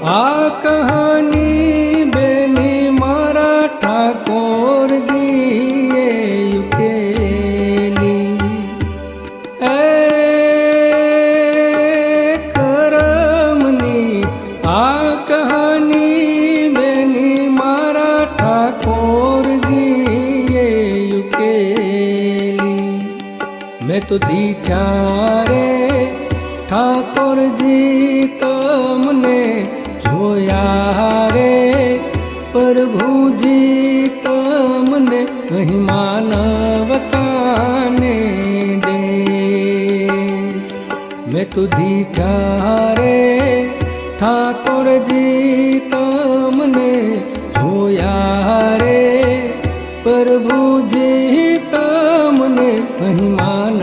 આ કહાની બેની મારા ઠાકોરજીએ ઉકેલી એ કરમની આ કહાની બેની મારા ઠાકોરજીએ ઉકેલી મેં તો દીઠા રે ઠાકોરજી તમને જોયા રે પ્રભુજી તમને અહીં માનવતાને દેશ મેં તો દીઠા રે ઠાકોરજી તમને જોયા રે પ્રભુજી તમને અહીં માનવતાને